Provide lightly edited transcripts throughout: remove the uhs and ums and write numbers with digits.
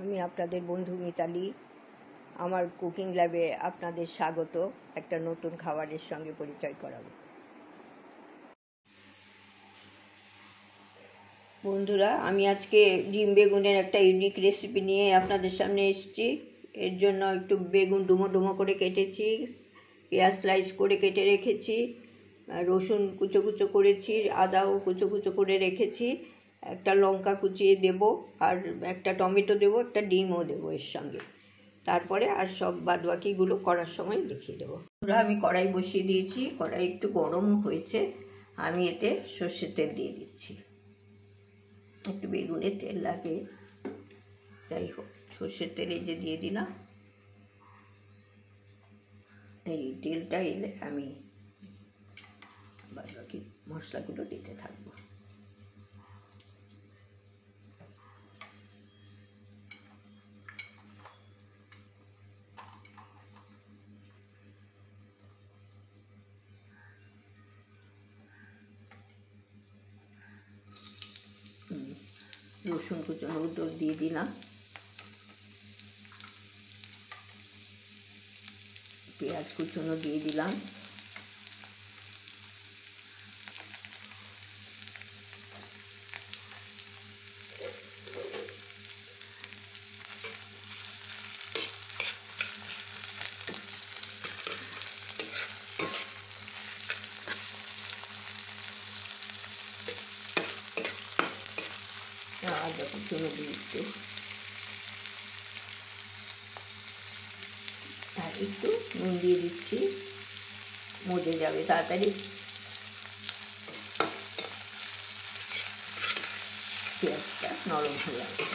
আমি আপনাদের বন্ধু মিতালি। আমার কুকিং ল্যাবে আপনাদের স্বাগত। একটা নতুন খাবারের সঙ্গে পরিচয় করাবো। বন্ধুরা, আমি আজকে ডিম বেগুনের একটা ইউনিক রেসিপি নিয়ে আপনাদের সামনে এসেছি। এর জন্য একটু বেগুন ডুমো ডুমো করে কেটেছি, পেঁয়াজ স্লাইস করে কেটে রেখেছি, রসুন কুচো কুচো করেছি, আদাও কুচো কুচো করে রেখেছি, একটা লঙ্কা কুচিয়ে দেব, আর একটা টমেটো দেবো, একটা ডিমও দেবো এর সঙ্গে। তারপরে আর সব বাদবাকিগুলো করার সময় দেখিয়ে দেবো। আমি কড়াই বসিয়ে দিয়েছি, কড়াই একটু গরমও হয়েছে। আমি এতে সর্ষের তেল দিয়ে দিচ্ছি। একটু বেগুনে তেল লাগে, যাই হোক সর্ষের তেল এই যে দিয়ে দিলাম। এই তেলটা এলে আমি বাকি মশলাগুলো দিতে থাকবো। রসুন কুচোনো দিয়ে দিলাম, পেঁয়াজ কুচোনো দিয়ে দিলাম, আদা কুচোনো দিতে, আর একটু নুন দিয়ে দিচ্ছি, মজে যাবে তাড়াতাড়ি। পেঁয়াজটা নরম হয়ে আসবে।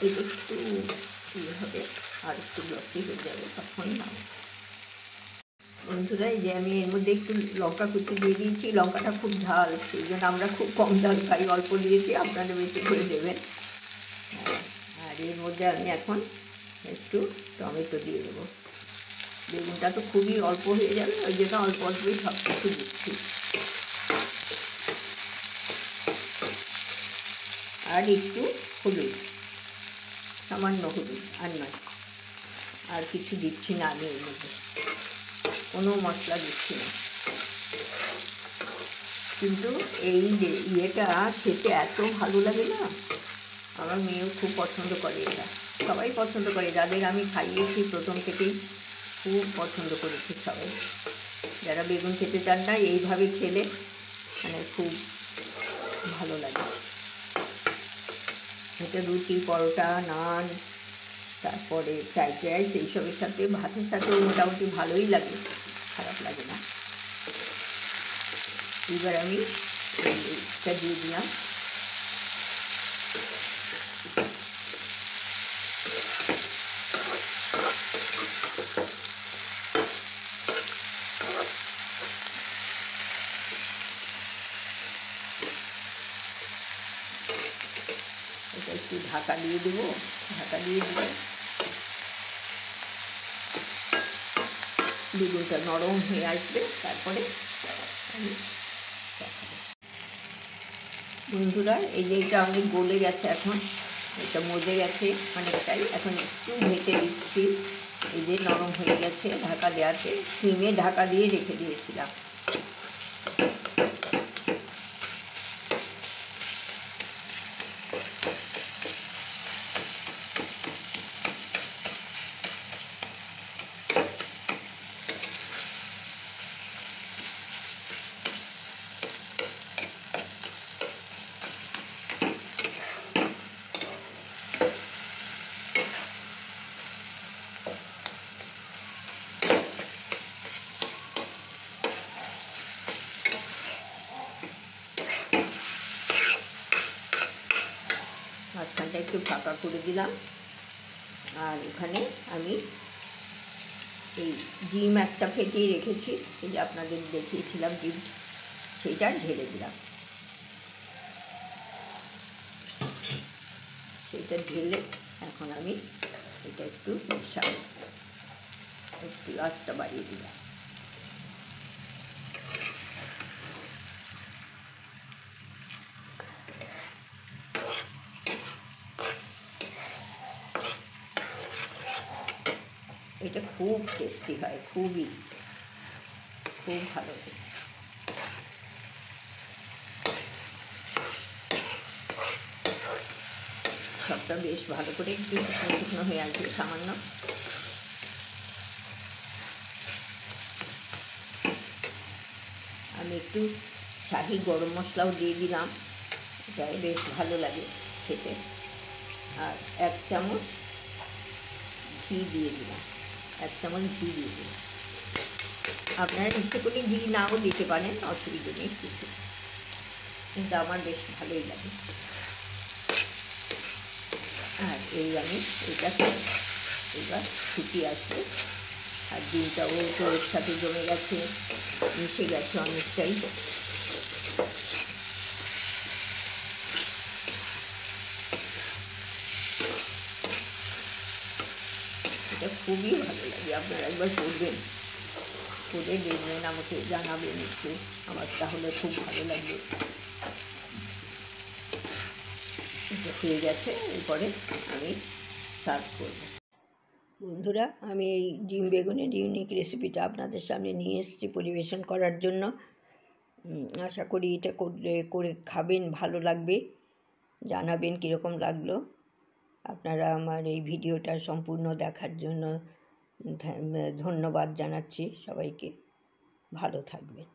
এটা একটু ইয়ে হবে, আর একটু গ্লসি হয়ে যাবে, তখন বন্ধুরা এই যে আমি এর মধ্যে একটু লঙ্কা কুচি দিয়ে দিয়েছি। লঙ্কাটা খুব ঝাল, সেই জন্য আমরা খুব কম ঝাল খাই, অল্প দিয়েছি, আপনারা বেশি করে দেবেন। আর এর মধ্যে আমি এখন একটু টমেটো দিয়ে দেবো। বেগুনটা তো খুবই অল্প হয়ে যাবে, ওই জন্য অল্প অল্পই সব কিছু দিচ্ছি। আর একটু হলুদ, সামান্য হলুদ, আর নয়, আর কিছু দিচ্ছি না আমি এর মধ্যে, কোনো মশলা দিচ্ছি না। কিন্তু এই যে ইয়েটা খেতে এত ভালো লাগে না, আমার মেয়েও খুব পছন্দ করে, এটা সবাই পছন্দ করে, যাদের আমি খাইয়েছি প্রথম থেকেই খুব পছন্দ করেছে সবাই। যারা বেগুন খেতে চান না, এইভাবে খেলে মানে খুব ভালো লাগে। এটা রুটি, পরোটা, নান, তারপরে ফ্রাইড রাইস, এইসবের সাথে, ভাতের সাথেও মোটামুটি ভালোই লাগে, খারাপ লাগে না। এবার আমি এইটা দিয়ে দিলাম। এটা একটু ঢাকা দিয়ে দেবো, ঢাকা দিয়ে দিলে বেগুনটা নরম হয়ে আসবে, তারপরে আমি বন্ধুরা এই যে এটা অনেক গলে গেছে, এখন এটা মজে গেছে অনেকটাই, এখন একটু ঢেকে দিচ্ছি। এই যে নরম হয়ে গেছে ঢাকা দেওয়াতে, সিমে ঢাকা দিয়ে রেখে দিয়েছিলাম। এখানটা একটু ফাঁকা করে দিলাম। আর এখানে আমি এই ডিম একটা ফেটিয়ে রেখেছি, এই যে আপনাদের দেখিয়েছিলাম ডিম, সেইটা ঢেলে দিলাম। সেটা ঢেলে এখন আমি এটা একটু মেশাবো, একটু আঁচটা বাড়িয়ে দিলাম। এটা খুব টেস্টি হয়, খুব ভালো। সবটা বেশ ভালো করে একটু শুকনো শুকনো হয়ে আসবে সামান্য। আমি একটু শাহি গরম মশলাও দিয়ে দিলাম, এটা বেশ ভালো লাগে খেতে। আর 1 চামচ ঘি দিয়ে দিলাম, 1 চামচ ঘি দিয়ে দিলাম। আপনারা ইচ্ছে করে ঘি নাও দিতে পারেন, অসুবিধে নেই কিছু, কিন্তু আমার বেশ ভালোই লাগে। আর এই আমি এটাকে এবার ফুটিয়ে আসবে। আর ডিমটাও তো এর সাথে জমে গেছে, মিশে গেছে অনেকটাই। এটা খুবই ভালো লাগে, আপনারা একবার করবেন, করে দেখবেন, আমাকে জানাবেন একটু, আমার তাহলে খুব ভালো লাগবে। এটা হয়ে গেছে, এরপরে আমি সার্ভ করব। বন্ধুরা, আমি এই ডিম বেগুনের ইউনিক রেসিপিটা আপনাদের সামনে নিয়ে এসেছি পরিবেশন করার জন্য। আশা করি এটা করে খাবেন, ভালো লাগবে, জানাবেন কীরকম লাগলো। আপনারা আমার এই ভিডিওটা সম্পূর্ণ দেখার জন্য ধন্যবাদ জানাচ্ছি সবাইকে। ভালো থাকবেন।